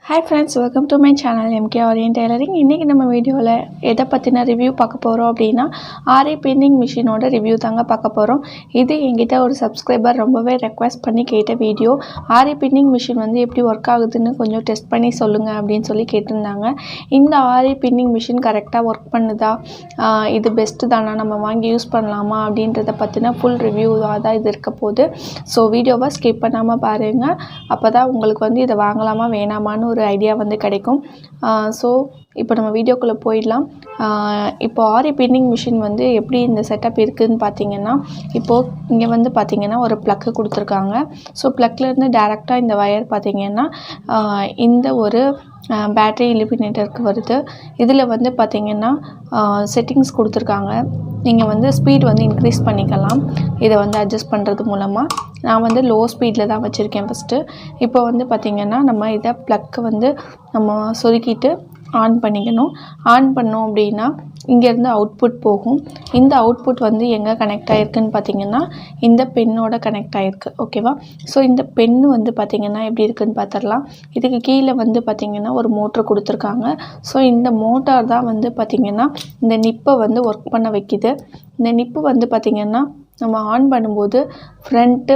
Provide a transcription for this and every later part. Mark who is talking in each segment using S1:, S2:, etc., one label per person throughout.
S1: Hi friends, welcome to my channel MK Aari Tailoring. இன்னைக்கு நம்ம வீடியோல எதை பத்தின ரிவ்யூ பார்க்க போறோம் அப்படினா ஆரி பின்னிங் மிஷினோட ரிவ்யூ தாங்க பார்க்க போறோம். இது என்கிட்ட ஒரு சப்ஸ்கிரைபர் ரொம்பவே ரெக்வெஸ்ட் பண்ணி கேட்ட வீடியோ. ஆரி பின்னிங் மிஷின் வந்து எப்படி வர்க் ஆகுதுன்னு கொஞ்சம் டெஸ்ட் பண்ணி சொல்லுங்க அப்படினு சொல்லி கேட்டிருந்தாங்க. இந்த ஆரி பின்னிங் மிஷின் கரெக்ட்டா வர்க் பண்ணுதா? இது பெஸ்ட் தானா? நம்ம வாங்கி யூஸ் பண்ணலாமா அப்படின்றத பத்தின ফুল ரிவ்யூ தான் இது இருக்க போகுது. சோ வீடியோவை ஸ்கிப் பண்ணாம பாருங்க. அப்பதான் உங்களுக்கு வந்து இத வாங்கலாமா வேணாமான்னு ஒரு ஐடியா வந்து கிடைக்கும். ஸோ இப்போ நம்ம வீடியோக்குள்ளே போயிடலாம். இப்போ ஆரி பின்னிங் மிஷின் வந்து எப்படி இந்த செட்டப் இருக்குதுன்னு பார்த்தீங்கன்னா, இப்போது இங்கே வந்து பார்த்தீங்கன்னா ஒரு ப்ளக்கு கொடுத்துருக்காங்க. ஸோ ப்ளக்லேருந்து டேரெக்டாக இந்த வயர் பார்த்தீங்கன்னா இந்த ஒரு பேட்டரி எலிமினேட்டருக்கு வருது. இதில் வந்து பார்த்தீங்கன்னா செட்டிங்ஸ் கொடுத்துருக்காங்க. நீங்கள் வந்து ஸ்பீட் வந்து இன்க்ரீஸ் பண்ணிக்கலாம் இதை வந்து அட்ஜஸ்ட் பண்ணுறது மூலமாக. நான் வந்து லோ ஸ்பீடில் தான் வச்சுருக்கேன் ஃபஸ்ட்டு. இப்போ வந்து பார்த்திங்கன்னா நம்ம இதை ப்ளக்கை வந்து நம்ம சொருக்கிட்டு ஆன் பண்ணிக்கணும். ஆன் பண்ணோம் அப்படின்னா இங்கேருந்து அவுட்புட் போகும். இந்த அவுட்புட் வந்து எங்கே கனெக்ட் ஆகிருக்குன்னு பார்த்தீங்கன்னா இந்த பென்னோட கனெக்ட் ஆகிருக்கு. ஓகேவா? ஸோ இந்த பென்னு வந்து பார்த்திங்கன்னா எப்படி இருக்குதுன்னு பார்த்துடலாம். இதுக்கு கீழே வந்து பார்த்திங்கன்னா ஒரு மோட்ரு கொடுத்துருக்காங்க. ஸோ இந்த மோட்டார் தான் வந்து பார்த்திங்கன்னா இந்த நிப்பை வந்து ஒர்க் பண்ண வைக்கிது. இந்த நிப்பு வந்து பார்த்திங்கன்னா நம்ம ஆன் பண்ணும்போது ஃப்ரண்ட்டு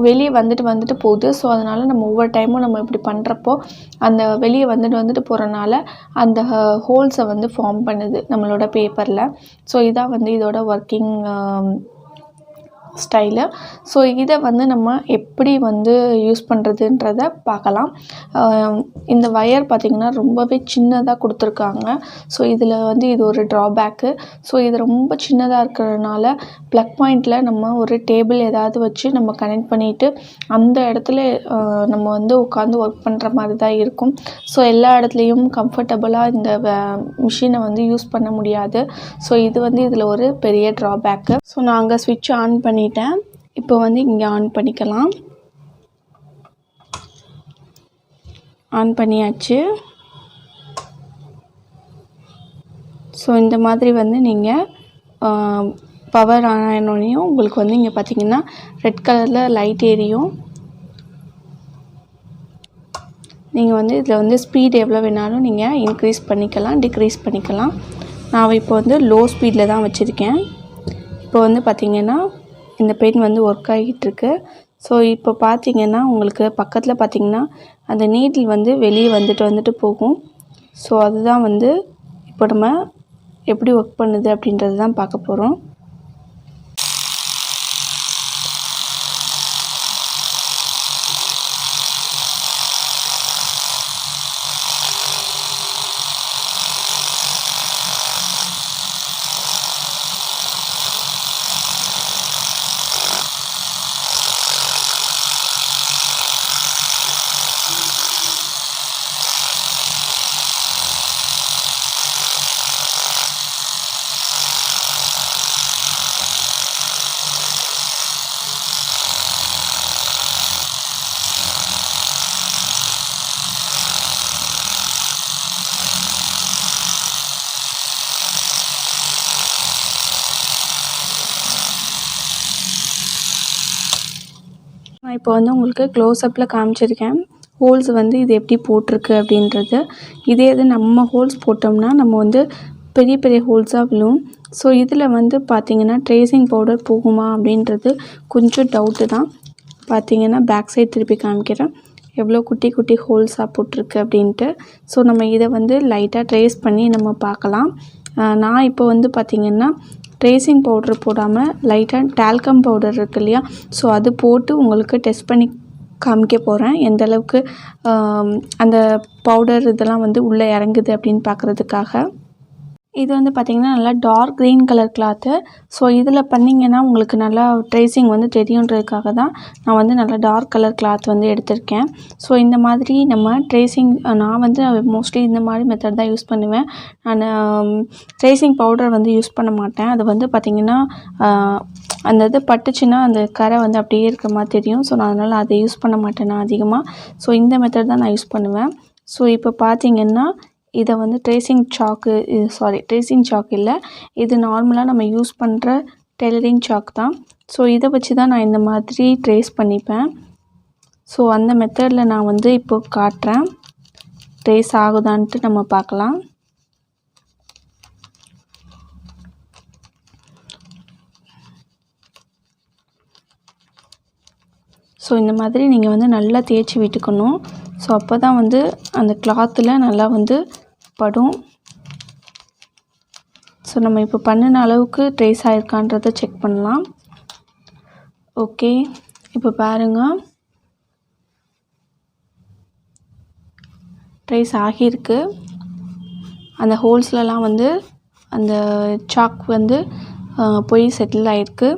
S1: வெளியே வந்துட்டு போகுது. ஸோ அதனால் நம்ம ஒவ்வொரு டைமும் நம்ம இப்படி பண்ணுறப்போ அந்த வெளியே வந்துட்டு போகிறனால அந்த ஹோல்ஸை வந்து ஃபார்ம் பண்ணுது நம்மளோட பேப்பரில். ஸோ இதான் வந்து இதோட ஒர்க்கிங் ஸ்டைலு. ஸோ இதை வந்து நம்ம எப்படி வந்து யூஸ் பண்ணுறதுன்றத பார்க்கலாம். இந்த வயர் பார்த்திங்கன்னா ரொம்பவே சின்னதாக கொடுத்துருக்காங்க. ஸோ இதில் வந்து இது ஒரு ட்ராபேக்கு. ஸோ இது ரொம்ப சின்னதாக இருக்கிறதுனால ப்ளக் பாயிண்டில் நம்ம ஒரு டேபிள் ஏதாவது வச்சு நம்ம கனெக்ட் பண்ணிவிட்டு அந்த இடத்துல நம்ம வந்து உட்காந்து ஒர்க் பண்ணுற மாதிரி தான் இருக்கும். ஸோ எல்லா இடத்துலையும் கம்ஃபர்டபுளாக இந்த மிஷினை வந்து யூஸ் பண்ண முடியாது. ஸோ இது வந்து இதில் ஒரு பெரிய ட்ராபேக்கு. ஸோ நான் அங்கே ஸ்விட்ச் ஆன் பண்ணிட்டேன். இப்போ வந்து இங்கே ஆன் பண்ணிக்கலாம். ஆன் பண்ணியாச்சு. ஸோ இந்த மாதிரி வந்து நீங்கள் பவர் ஆன் ஆனோடனையும் உங்களுக்கு வந்து இங்கே பார்த்தீங்கன்னா ரெட் கலரில் லைட் எரியும். நீங்கள் வந்து இதில் வந்து ஸ்பீட் எவ்வளோ வேணாலும் நீங்கள் இன்க்ரீஸ் பண்ணிக்கலாம், டிக்ரீஸ் பண்ணிக்கலாம். நான் இப்போ வந்து லோ ஸ்பீடில் தான் வச்சுருக்கேன். இப்போ வந்து பார்த்திங்கன்னா இந்த பென் வந்து ஒர்க் ஆகிட்டுருக்கு. ஸோ இப்போ பார்த்திங்கன்னா உங்களுக்கு பக்கத்தில் பார்த்திங்கன்னா அந்த நீடில் வந்து வெளியே வந்துட்டு போகும். ஸோ அதுதான் வந்து இப்போ நம்ம எப்படி ஒர்க் பண்ணுது அப்படின்றது தான் பார்க்க போகிறோம். நான் இப்போ வந்து உங்களுக்கு க்ளோஸ்அப்பில் காமிச்சிருக்கேன் ஹோல்ஸ் வந்து இது எப்படி போட்டிருக்கு அப்படின்றது. இதே இது நம்ம ஹோல்ஸ் போட்டோம்னா நம்ம வந்து பெரிய பெரிய ஹோல்ஸாக விழும். ஸோ இதில் வந்து பார்த்திங்கன்னா ட்ரேசிங் பவுடர் போகுமா அப்படின்றது கொஞ்சம் டவுட்டு தான். பார்த்திங்கன்னா பேக் சைட் திருப்பி காமிக்கிறேன் எவ்வளோ குட்டி குட்டி ஹோல்ஸாக போட்டிருக்கு அப்படின்ட்டு. ஸோ நம்ம இதை வந்து லைட்டாக ட்ரேஸ் பண்ணி நம்ம பார்க்கலாம். நான் இப்போ வந்து பார்த்திங்கன்னா ட்ரேசிங் பவுட்ரு போடாமல் லைட்டாக டால்கம் பவுடர் இருக்குது இல்லையா, ஸோ அது போட்டு உங்களுக்கு டெஸ்ட் பண்ணி காமிக்க போகிறேன் எந்த அளவுக்கு அந்த பவுடர் இதெல்லாம் வந்து உள்ளே இறங்குது அப்படின்னு பார்க்குறதுக்காக. இது வந்து பார்த்திங்கன்னா நல்லா dark green colour cloth. So இதில் பண்ணிங்கன்னா உங்களுக்கு நல்லா ட்ரேசிங் வந்து தெரியுன்றதுக்காக தான் நான் வந்து நல்லா டார்க் கலர் கிளாத் வந்து எடுத்திருக்கேன். ஸோ இந்த மாதிரி நம்ம ட்ரேசிங் நான் வந்து மோஸ்ட்லி இந்த மாதிரி மெத்தட் தான் யூஸ் பண்ணுவேன். நான் ட்ரேசிங் பவுடர் வந்து யூஸ் பண்ண மாட்டேன். அது வந்து பார்த்திங்கன்னா அந்த இது பட்டுச்சுன்னா அந்த கரை வந்து அப்படியே இருக்கிற மாதிரி தெரியும். ஸோ நான் அதனால் அதை யூஸ் பண்ண மாட்டேன் நான் அதிகமாக. ஸோ இந்த மெத்தட் தான் நான் யூஸ் பண்ணுவேன். ஸோ இப்போ பார்த்திங்கன்னா இதை வந்து ட்ரேசிங் சாக் இல்லை, இது நார்மலாக நம்ம யூஸ் பண்ணுற டெய்லரிங் சாக் தான். ஸோ இதை வச்சு தான் நான் இந்த மாதிரி ட்ரேஸ் பண்ணிப்பேன். ஸோ அந்த மெத்தடில் நான் வந்து இப்போ காட்டுறேன். ட்ரேஸ் ஆகுதான்ட்டு நம்ம பார்க்கலாம். ஸோ இந்த மாதிரி நீங்கள் வந்து நல்லா தேய்ச்சி விட்டுக்கணும். ஸோ அப்போ தான் வந்து அந்த கிளாத்தில் நல்லா வந்து படும். ஸோ நம்ம இப்போ பண்ணின அளவுக்கு ட்ரேஸ் ஆகிருக்கான்றதை செக் பண்ணலாம். ஓகே, இப்போ பாருங்கள், ட்ரேஸ் ஆகியிருக்கு. அந்த ஹோல்ஸ்லலாம் வந்து அந்த சாக் வந்து போய் செட்டில் ஆகிருக்கு.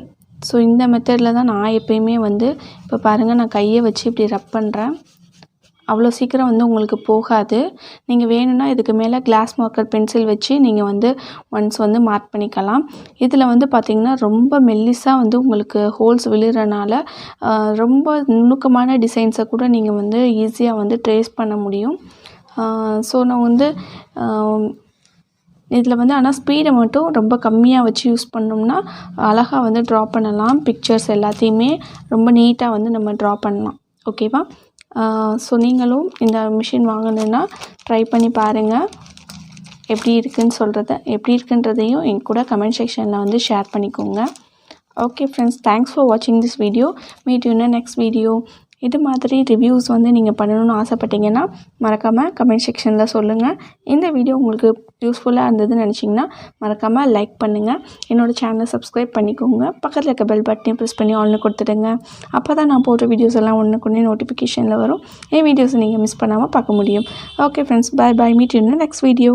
S1: ஸோ இந்த மெத்தடில் தான் நான் எப்பயுமே வந்து இப்போ பாருங்கள், நான் கையை வச்சு இப்படி ரப் பண்ணுறேன். அவ்வளோ சீக்கிரம் வந்து உங்களுக்கு போகாது. நீங்கள் வேணும்னா இதுக்கு மேலே கிளாஸ் மார்க்கர் பென்சில் வச்சு நீங்கள் வந்து ஒன்ஸ் வந்து மார்க் பண்ணிக்கலாம். இதில் வந்து பார்த்திங்கன்னா ரொம்ப மெல்லிஸாக வந்து உங்களுக்கு ஹோல்ஸ் விழுறனால ரொம்ப நுணுக்கமான டிசைன்ஸை கூட நீங்கள் வந்து ஈஸியாக வந்து ட்ரேஸ் பண்ண முடியும். ஸோ நான் வந்து இதில் வந்து ஆனால் ஸ்பீடை மட்டும் ரொம்ப கம்மியாக வச்சு யூஸ் பண்ணோம்னா அழகாக வந்து ட்ரா பண்ணலாம். பிக்சர்ஸ் எல்லாத்தையுமே ரொம்ப நீட்டாக வந்து நம்ம ட்ரா பண்ணலாம். ஓகேவா? ஸோ நீங்களும் இந்த மிஷின் வாங்கணுன்னா ட்ரை பண்ணி பாருங்கள். எப்படி இருக்குன்றதையும் என் கூட கமெண்ட் செக்ஷனில் வந்து ஷேர் பண்ணிக்கோங்க. ஓகே ஃப்ரெண்ட்ஸ், தேங்க்ஸ் ஃபார் வாட்சிங் this video. Meet you in next video. இது மாதிரி ரிவ்யூஸ் வந்து நீங்கள் பண்ணணும்னு ஆசைப்பட்டீங்கன்னா மறக்காமல் கமெண்ட் செக்ஷனில் சொல்லுங்கள். இந்த வீடியோ உங்களுக்கு யூஸ்ஃபுல்லாக இருந்ததுன்னு நினச்சிங்கன்னா மறக்காமல் லைக் பண்ணுங்கள். என்னோடய சேனலை சப்ஸ்கிரைப் பண்ணிக்கோங்க. பக்கத்தில் இருக்க பெல் பட்டனையும் ப்ரெஸ் பண்ணி ஆல்னு கொடுத்துடுங்க. அப்போ தான் நான் போடுற வீடியோஸ் எல்லாம் ஒன்றுக்குன்னே நோட்டிஃபிகேஷனில் வரும். என் வீடியோஸை நீங்கள் மிஸ் பண்ணாமல் பார்க்க முடியும். Okay friends, bye bye. Meet you in next video.